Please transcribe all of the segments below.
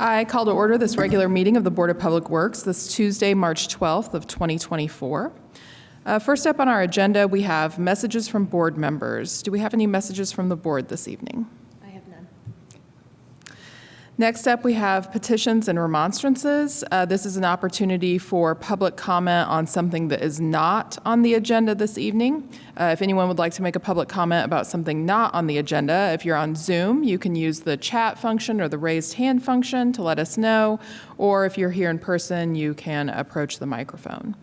I call to order this regular meeting of the Board of Public Works this Tuesday, March 12th of 2024. First up on our agenda, we have messages from board members. Do we have any messages from the board this evening? I have none. Next up, we have petitions and remonstrances. This is an opportunity for public comment on something that is not on the agenda this evening. If anyone would like to make a public comment about something not on the agenda, if you're on Zoom, you can use the chat function or the raised hand function to let us know, or if you're here in person, you can approach the microphone.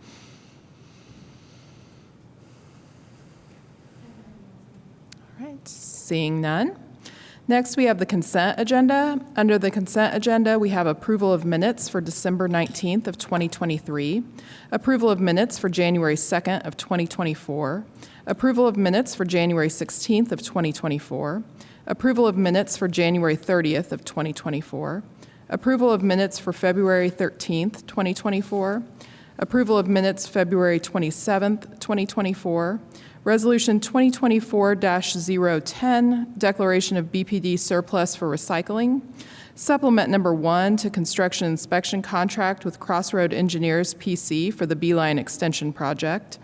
All right, seeing none. Next, we have the consent agenda. Under the consent agenda, we have approval of minutes for December 19th of 2023, approval of minutes for January 2nd of 2024, approval of minutes for January 16th of 2024, approval of minutes for January 30th of 2024, approval of minutes for February 13th, 2024, approval of minutes February 27th, 2024, Resolution 2024-010, Declaration of BPD Surplus for Recycling. Supplement number 1 to Construction Inspection Contract with Crossroad Engineers, PC for the Beeline Extension Project.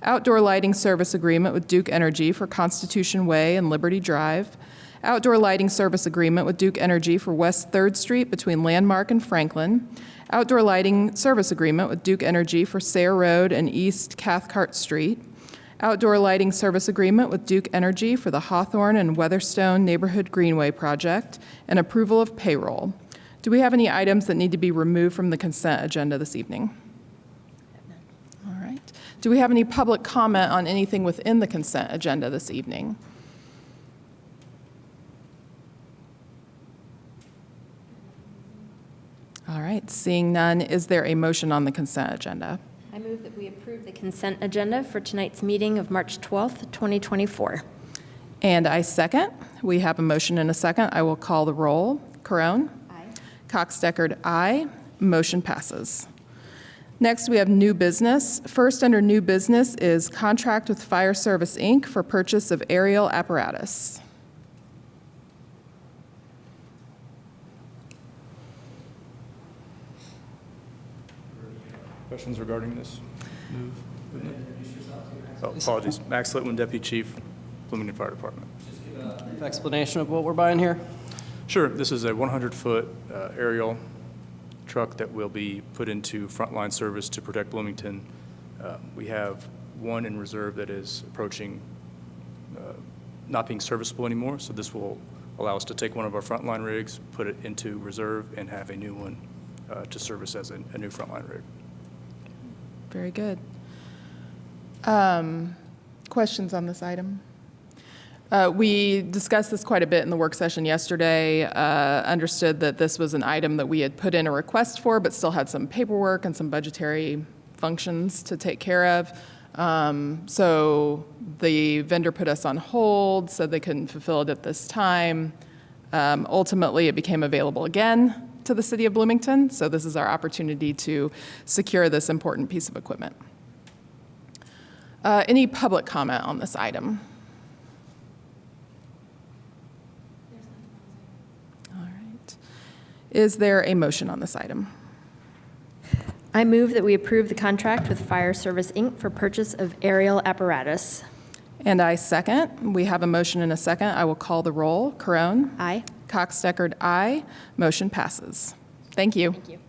Outdoor Lighting Service Agreement with Duke Energy for Constitution Way and Liberty Drive. Outdoor Lighting Service Agreement with Duke Energy for West 3rd Street between Landmark and Franklin. Outdoor Lighting Service Agreement with Duke Energy for Sayre Road and East Cathcart Street. Outdoor Lighting Service Agreement with Duke Energy for the Hawthorne and Weatherstone Neighborhood Greenway Project, and approval of payroll. Do we have any items that need to be removed from the consent agenda this evening? All right. Do we have any public comment on anything within the consent agenda this evening? All right, seeing none, is there a motion on the consent agenda? I move that we approve the consent agenda for tonight's meeting of March 12th, 2024. And I second. We have a motion and a second. I will call the roll. Carone? Aye. Cox-Deckard, aye. Motion passes. Next, we have new business. First under new business is contract with Fire Service, Inc. for purchase of aerial apparatus. Questions regarding this move? Oh, apologies. Max Litwin, Deputy Chief, Bloomington Fire Department. Just give a brief explanation of what we're buying here. Sure. This is a 100-foot aerial truck that will be put into frontline service to protect Bloomington. We have one in reserve that is approaching not being serviceable anymore, so this will allow us to take one of our frontline rigs, put it into reserve, and have a new one to service as a new frontline rig. Very good. Questions on this item? We discussed this quite a bit in the work session yesterday, understood that this was an item that we had put in a request for, but still had some paperwork and some budgetary functions to take care of. So the vendor put us on hold, said they couldn't fulfill it at this time. Ultimately, it became available again to the city of Bloomington, so this is our opportunity to secure this important piece of equipment. Any public comment on this item? All right. Is there a motion on this item? I move that we approve the contract with Fire Service, Inc. for purchase of aerial apparatus. And I second. We have a motion and a second. I will call the roll. Carone? Aye. Cox-Deckard, aye. Motion passes. Thank you. Thank you.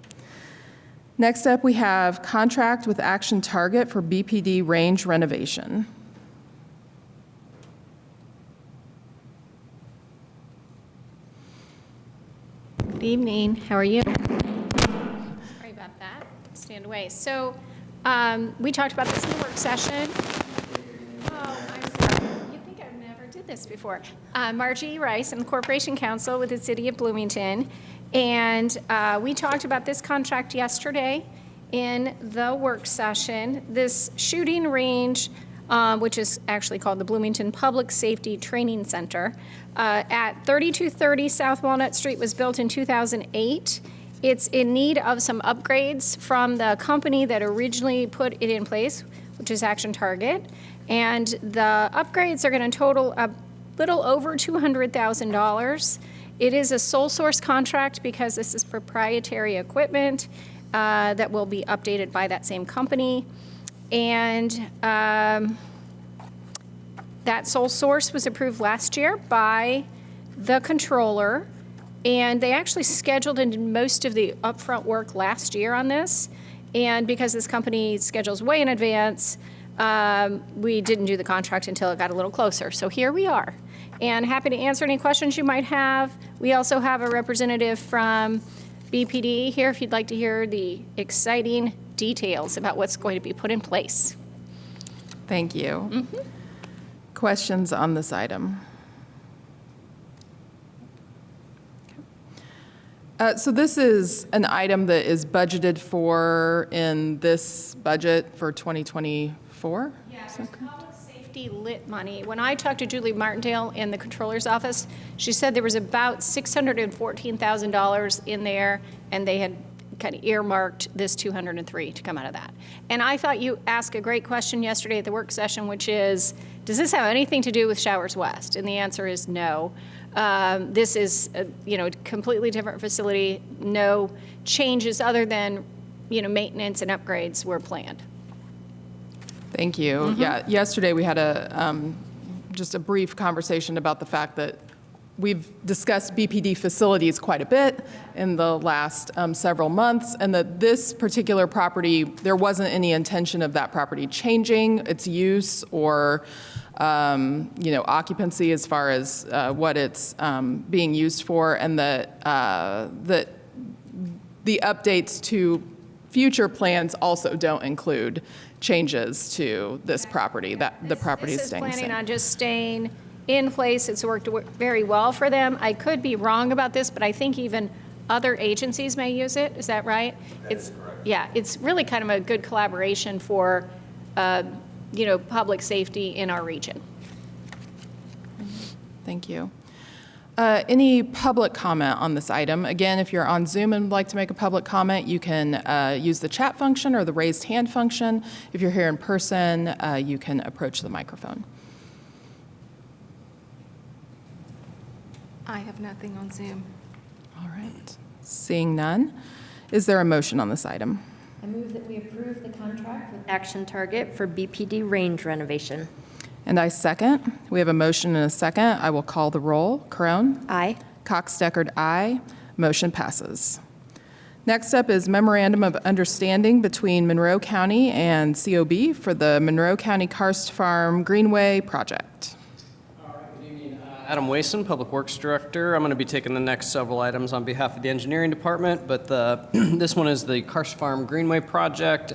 Next up, we have contract with Action Target for BPD range renovation. Good evening. How are you? Sorry about that. Stand away. So we talked about this in the work session. Oh, I'm sorry. You'd think I've never did this before. Margie Rice and the Corporation Council with the City of Bloomington. And we talked about this contract yesterday in the work session. This shooting range, which is actually called the Bloomington Public Safety Training Center, at 3230 South Walnut Street, was built in 2008. It's in need of some upgrades from the company that originally put it in place, which is Action Target. And the upgrades are going to total a little over $200,000. It is a sole source contract because this is proprietary equipment that will be updated by that same company. And that sole source was approved last year by the controller, and they actually scheduled and did most of the upfront work last year on this. And because this company schedules way in advance, we didn't do the contract until it got a little closer. So here we are, and happy to answer any questions you might have. We also have a representative from BPD here if you'd like to hear the exciting details about what's going to be put in place. Thank you. Questions on this item? So this is an item that is budgeted for in this budget for 2024? Yeah, there's public safety lit money. When I talked to Julie Martindale in the controller's office, she said there was about $614,000 in there, and they had kind of earmarked this 203 to come out of that. And I thought you asked a great question yesterday at the work session, which is, does this have anything to do with Showers West? And the answer is no. This is a completely different facility. No changes other than maintenance and upgrades were planned. Thank you. Yeah, yesterday we had just a brief conversation about the fact that we've discussed BPD facilities quite a bit in the last several months, and that this particular property, there wasn't any intention of that property changing its use or occupancy as far as what it's being used for, and that the updates to future plans also don't include changes to this property, that the property is staying the This is same. planning on just staying in place. It's worked very well for them. I could be wrong about this, but I think even other agencies may use it. Is that right? That is correct. Yeah, it's really kind of a good collaboration for public safety in our region. Thank you. Any public comment on this item? Again, if you're on Zoom and would like to make a public comment, you can use the chat function or the raised hand function. If you're here in person, you can approach the microphone. I have nothing on Zoom. All right. Seeing none, is there a motion on this item? I move that we approve the contract with Action Target for BPD range renovation. And I second. We have a motion and a second. I will call the roll. Crone? Aye. Cox-Deckard, aye. Motion passes. Next up is Memorandum of Understanding between Monroe County and COB for the Monroe County Karst Farm Greenway project. Adam Wason, Public Works Director. I'm going to be taking the next several items on behalf of the Engineering Department, but this one is the Karst Farm Greenway project.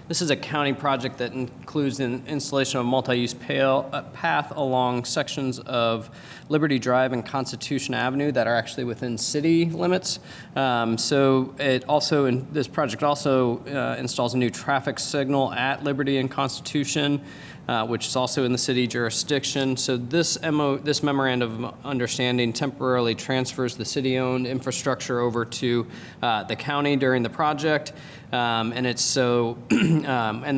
This is a county project that includes the installation of a multi-use path along sections of Liberty Drive and Constitution Avenue that are actually within city limits. This project also installs a new traffic signal at Liberty and Constitution, which is also in the city jurisdiction. So this memorandum of understanding temporarily transfers the city-owned infrastructure over to the county during the project. And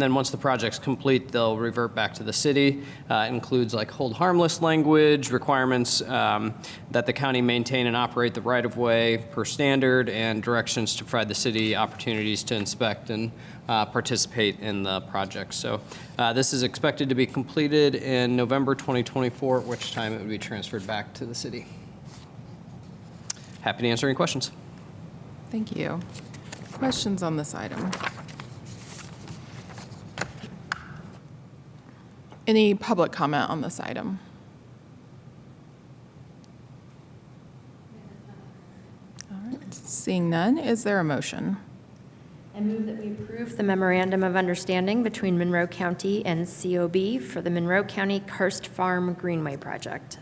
then once the project's complete, they'll revert back to the city. It includes like hold harmless language, requirements that the county maintain and operate the right-of-way per standard, and directions to provide the city opportunities to inspect and participate in the project. So this is expected to be completed in November 2024, at which time it would be transferred back to the city. Happy to answer any questions. Thank you. Questions on this item? Any public comment on this item? All right. Seeing none, is there a motion? I move that we approve the memorandum of understanding between Monroe County and COB for the Monroe County Karst Farm Greenway project.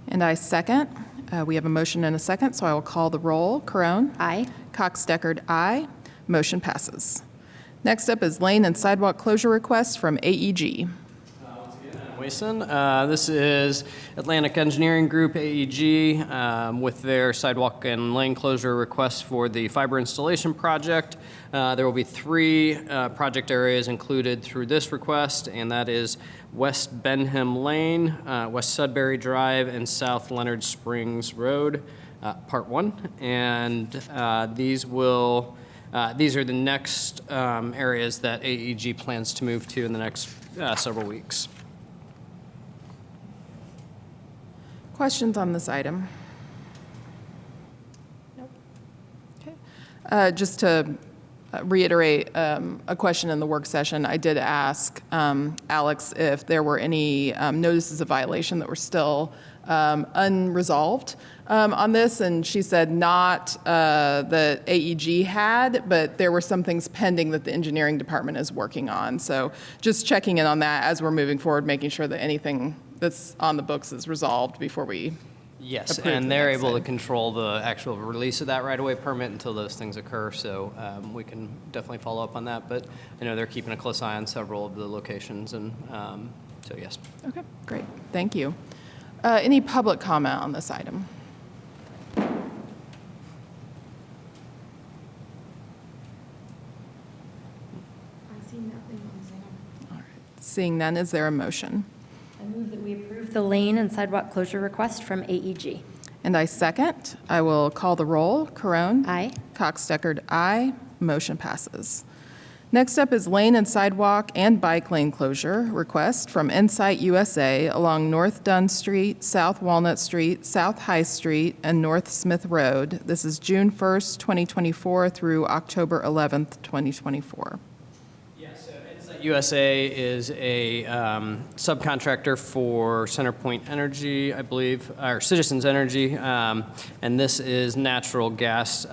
And I second. We have a motion and a second, so I will call the roll. Crone? Aye. Cox-Deckard, aye. Motion passes. Next up is lane and sidewalk closure request from AEG. Wason. This is Atlantic Engineering Group, AEG, with their sidewalk and lane closure request for the fiber installation project. There will be 3 project areas included through this request, and that is West Benham Lane, West Sudbury Drive, and South Leonard Springs Road. Part 1, and these are the next areas that AEG plans to move to in the next several weeks. Questions on this item? Okay. Just to reiterate a question in the work session, I did ask Alex if there were any notices of violation that were still unresolved on this, and she said not that AEG had, but there were some things pending that the engineering department is working on. So just checking in on that as we're moving forward, making sure that anything that's on the books is resolved before we Yes, approve and the they're next able to item. control the actual release of that right-of-way permit until those things occur, so we can definitely follow up on that. But I know they're keeping a close eye on several of the locations, and so yes. Okay, great. Thank you. Any public comment on this item? All right. Seeing none, is there a motion? I move that we approve the lane and sidewalk closure request from AEG. And I second. I will call the roll. Carone? Aye. Cox-Deckard, aye. Motion passes. Next up is lane and sidewalk and bike lane closure request from Insight USA along North Dunn Street, South Walnut Street, South High Street, and North Smith Road. This is June 1st, 2024 through October 11th, 2024. Yes, so Insight USA is a subcontractor for CenterPoint Energy, I believe, or Citizens Energy, and this is natural gas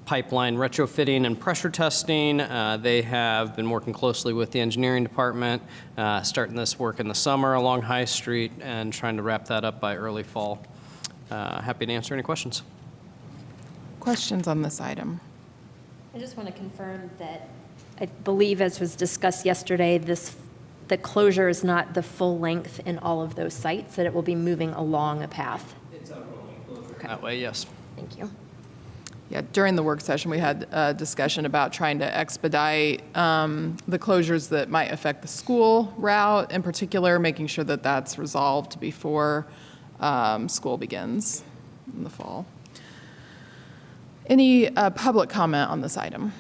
pipeline retrofitting and pressure testing. They have been working closely with the engineering department, starting this work in the summer along High Street and trying to wrap that up by early fall. Happy to answer any questions. Questions on this item? I just want to confirm that I believe, as was discussed yesterday, the closure is not the full length in all of those sites, that it will be moving along a path. It's a rolling closure. That way, yes. Thank you. Yeah, during the work session, we had a discussion about trying to expedite the closures that might affect the school route in particular, making sure that that's resolved before school begins in the fall. Any public comment on this item?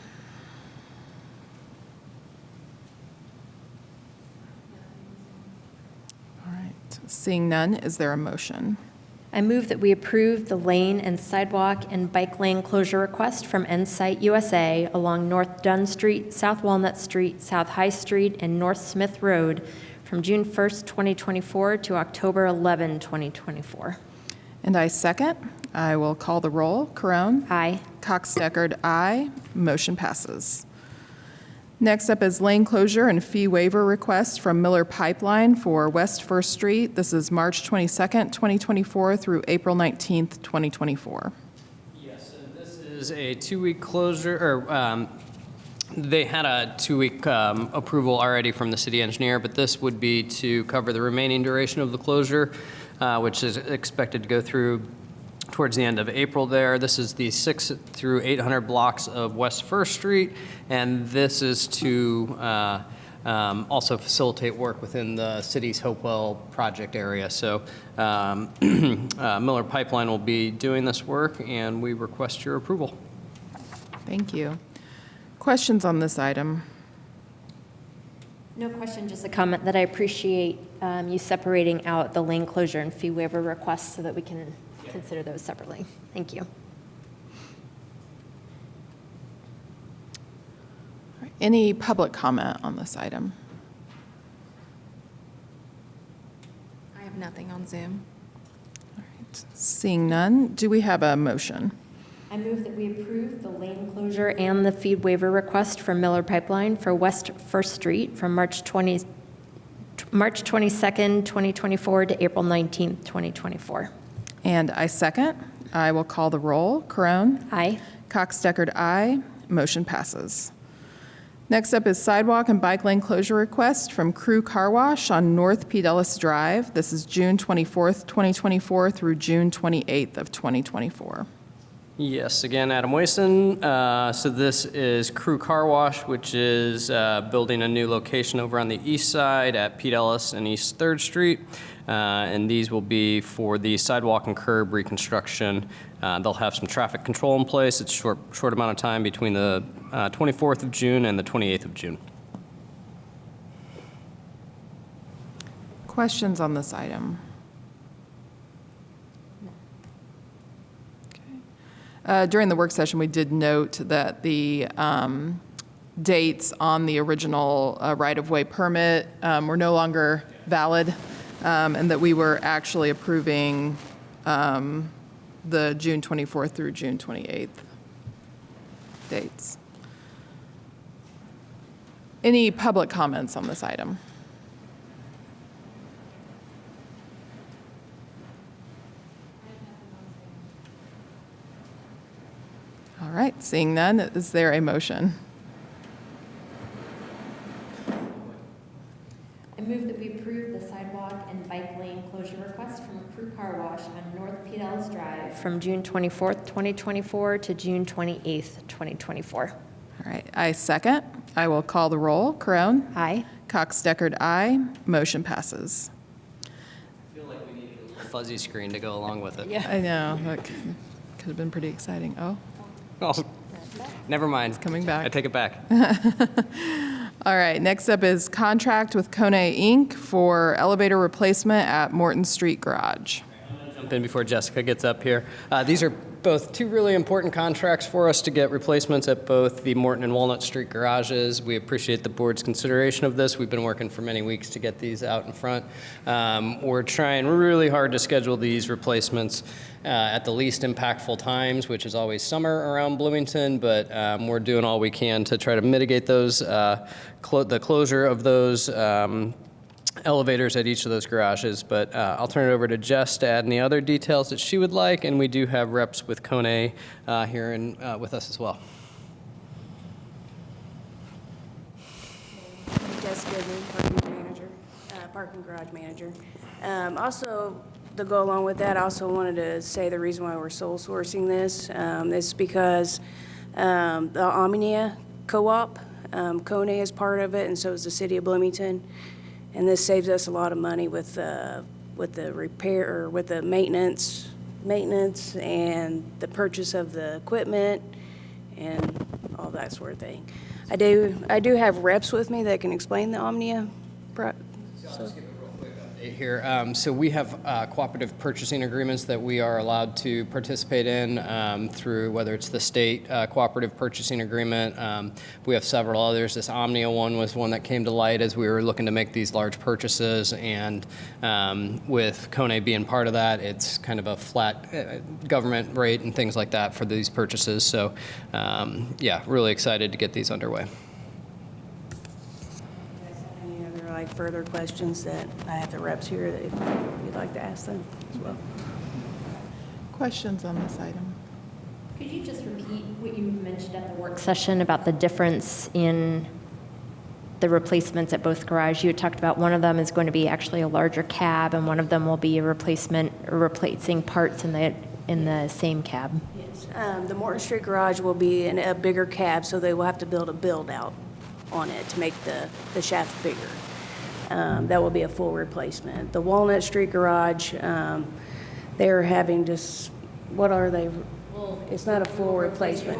All right, seeing none, is there a motion? I move that we approve the lane and sidewalk and bike lane closure request from Insight USA along North Dunn Street, South Walnut Street, South High Street, and North Smith Road from June 1st, 2024 to October 11, 2024. And I second. I will call the roll. Carone? Aye. Cox-Deckard, aye. Motion passes. Next up is lane closure and fee waiver request from Miller Pipeline for West First Street. This is March 22nd, 2024 through April 19th, 2024. Yes, and this is a 2-week closure, or they had a 2-week approval already from the city engineer, but this would be to cover the remaining duration of the closure, which is expected to go through towards the end of April there. This is the 600 through 800 blocks of West First Street, and this is to also facilitate work within the city's Hopewell project area. So Miller Pipeline will be doing this work, and we request your approval. Thank you. Questions on this item? No question, just a comment that I appreciate you separating out the lane closure and fee waiver requests so that we can consider those separately. Thank you. Any public comment on this item? I have nothing on Zoom. All right. Seeing none, do we have a motion? I move that we approve the lane closure and the fee waiver request from Miller Pipeline for West First Street from March 22nd, 2024 to April 19th, 2024. And I second. I will call the roll. Carone? Aye. Cox-Deckard, aye. Motion passes. Next up is sidewalk and bike lane closure request from Crew Car Wash on North Pedellis Drive. This is June 24th, 2024 through June 28th of 2024. Yes, again, Adam Wason. So this is Crew Car Wash, which is building a new location over on the east side at Pete Ellis and East 3rd Street. And these will be for the sidewalk and curb reconstruction. They'll have some traffic control in place. It's short amount of time between the 24th of June and the 28th of June. Questions on this item? During the work session, we did note that the dates on the original right-of-way permit were no longer valid, and that we were actually approving the June 24th through June 28th dates. Any public comments on this item? All right, seeing none, is there a motion? I move that we approve the sidewalk and bike lane closure request from Crew Car Wash on North Pete Ellis Drive from June 24th, 2024 to June 28th, 2024. All right, I second. I will call the roll. Corone? Aye. Cox-Deckard, aye. Motion passes. I feel like we needed a little fuzzy screen to go along with it. I know, that could have been pretty exciting. Oh, Oh, never mind. coming back. I take it back. All right, next up is contract with Kone Inc. for elevator replacement at Morton Street Garage. Jump in before Jessica gets up here. These are both two really important contracts for us to get replacements at both the Morton and Walnut Street garages. We appreciate the board's consideration of this. We've been working for many weeks to get these out in front. We're trying really hard to schedule these replacements at the least impactful times, which is always summer around Bloomington, but we're doing all we can to try to mitigate those, the closure of those elevators at each of those garages, but I'll turn it over to Jess to add any other details that she would like, and we do have reps with Kone here with us as well. Jess Goodman, parking garage manager. Also, to go along with that, I also wanted to say the reason why we're sole sourcing this is because the Omnia Co-op, Kone is part of it, and so is the city of Bloomington. And this saves us a lot of money with the repair, or with the maintenance and the purchase of the equipment and all that sort of thing. I do have reps with me that can explain the Omnia. Here, so we have cooperative purchasing agreements that we are allowed to participate in through whether it's the state cooperative purchasing agreement. We have several others. This Omnia one was one that came to light as we were looking to make these large purchases, and with Kone being part of that, it's kind of a flat government rate and things like that for these purchases. So yeah, really excited to get these underway. Further questions that I have the reps here that if you'd like to ask them as well. Questions on this item? Could you just repeat what you mentioned at the work session about the difference in the replacements at both garages? You had talked about one of them is going to be actually a larger cab, and one of them will be a replacement, or replacing parts in the same cab. Yes, the Morton Street garage will be in a bigger cab, so they will have to build a build out on it to make the shaft bigger. That will be a full replacement. The Walnut Street garage, they're having just, what are they? It's not a full replacement.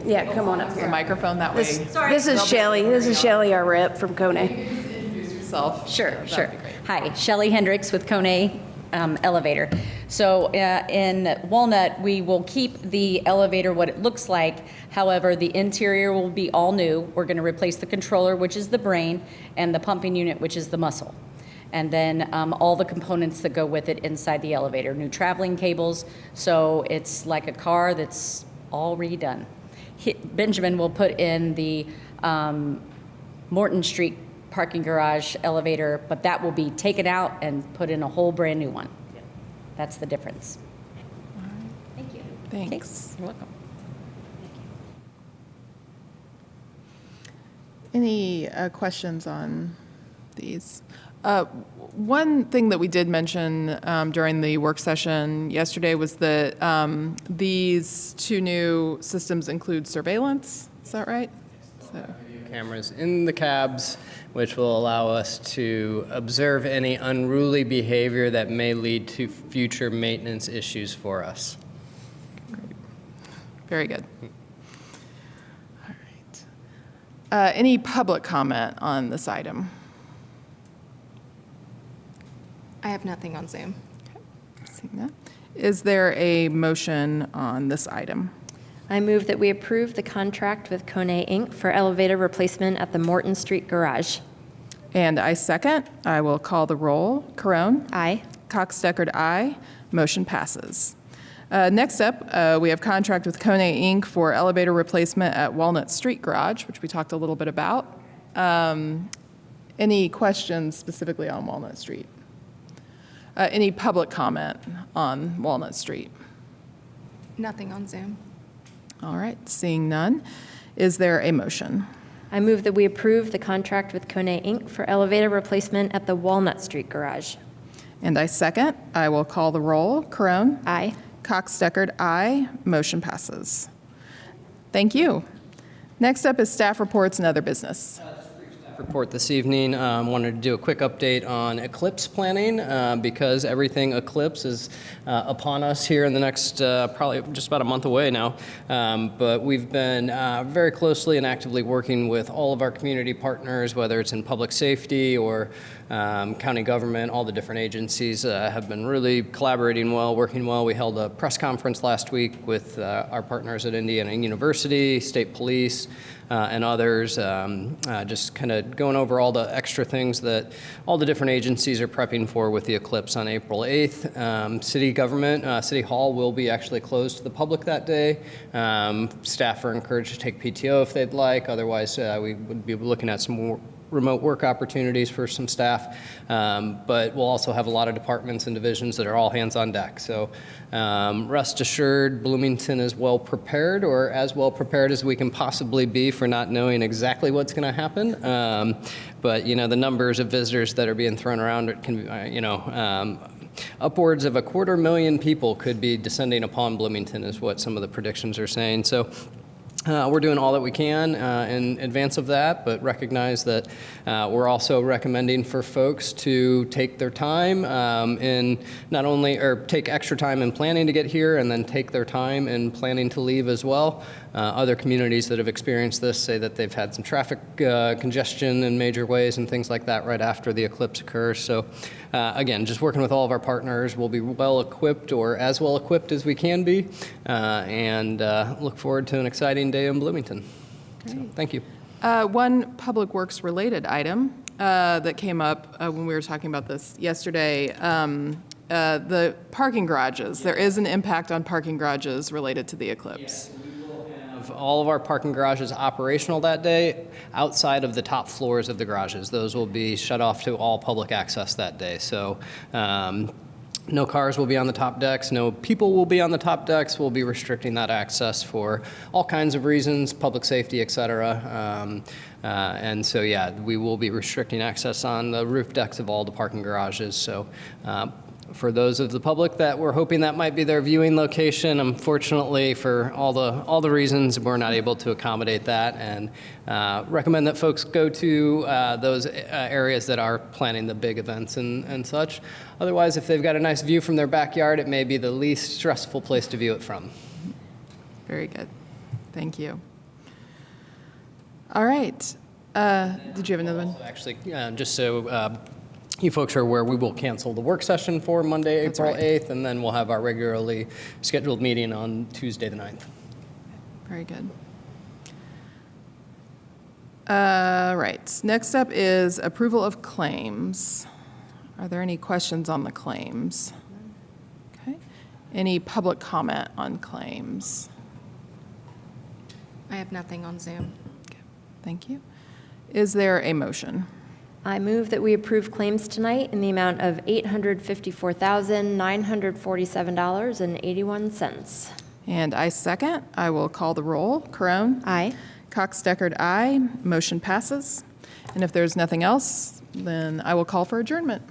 Yeah, come on up The here. microphone that way. This is Shelley. This is Shelley, our rep from Kone. Introduce yourself. Sure, That'd sure. be great. Hi, Shelley Hendricks with Kone Elevator. So in Walnut, we will keep the elevator what it looks like. However, the interior will be all new. We're going to replace the controller, which is the brain, and the pumping unit, which is the muscle. And then all the components that go with it inside the elevator. New traveling cables, so it's like a car that's all redone. Benjamin will put in the Morton Street parking garage elevator, but that will be taken out and put in a whole brand new one. That's the difference. Thank you. Thanks. You're welcome. Any questions on these? One thing that we did mention during the work session yesterday was that these two new systems include surveillance. Is that right? So, Cameras in the cabs, which will allow us to observe any unruly behavior that may lead to future maintenance issues for us. very good. All right. Any public comment on this item? I have nothing on Zoom. Seeing that. Is there a motion on this item? I move that we approve the contract with Kone Inc. for elevator replacement at the Morton Street Garage. And I second. I will call the roll. Carone? Aye. Cox Deckard, aye. Motion passes. Next up, we have contract with Kone Inc. for elevator replacement at Walnut Street Garage, which we talked a little bit about. Any questions specifically on Walnut Street? Any public comment on Walnut Street? Nothing on Zoom. All right, seeing none. Is there a motion? I move that we approve the contract with Kone Inc. for elevator replacement at the Walnut Street Garage. And I second. I will call the roll. Carone? Aye. Cox Deckard, aye. Motion passes. Thank you. Next up is staff reports and other business. Report this evening. Wanted to do a quick update on eclipse planning because everything eclipse is upon us here in the next probably just about a month away now. But we've been very closely and actively working with all of our community partners, whether it's in public safety or county government. All the different agencies have been really collaborating well, working well. We held a press conference last week with our partners at Indiana University, state police, and others, just kind of going over all the extra things that all the different agencies are prepping for with the eclipse on April 8th. City government, City Hall will be actually closed to the public that day. Staff are encouraged to take PTO if they'd like. Otherwise, we would be looking at some more remote work opportunities for some staff, but we'll also have a lot of departments and divisions that are all hands on deck. So rest assured, Bloomington is well prepared, or as well prepared as we can possibly be for not knowing exactly what's going to happen. But you know, the numbers of visitors that are being thrown around, it can, upwards of 250,000 people could be descending upon Bloomington, is what some of the predictions are saying. So. We're doing all that we can in advance of that, but recognize that we're also recommending for folks to take their time in not only, or take extra time in planning to get here and then take their time in planning to leave as well. Other communities that have experienced this say that they've had some traffic congestion in major ways and things like that right after the eclipse occurs. So again, just working with all of our partners, we'll be well equipped or as well equipped as we can be, and look forward to an exciting day in Bloomington. So, thank you. One Public Works related item that came up when we were talking about this yesterday, the parking garages. There is an impact on parking garages related to the eclipse. All of our parking garages operational that day outside of the top floors of the garages. Those will be shut off to all public access that day. So no cars will be on the top decks, no people will be on the top decks. We'll be restricting that access for all kinds of reasons, public safety, et cetera. And so, yeah, we will be restricting access on the roof decks of all the parking garages. So for those of the public that were hoping that might be their viewing location, unfortunately, for all the reasons, we're not able to accommodate that, and recommend that folks go to those areas that are planning the big events and such. Otherwise, if they've got a nice view from their backyard, it may be the least stressful place to view it from. Very good. Thank you. All right. Did you have another one? Actually, just so you folks are aware, we will cancel the work session for Monday, April 8th, and then we'll have our regularly scheduled meeting on Tuesday the 9th. Very good. Right. Next up is approval of claims. Are there any questions on the claims? Okay. Any public comment on claims? I have nothing on Zoom. Okay. Thank you. Is there a motion? I move that we approve claims tonight in the amount of $854,947.81. And I second. I will call the roll. Carone? Aye. Cox Deckard, aye. Motion passes. And if there's nothing else, then I will call for adjournment.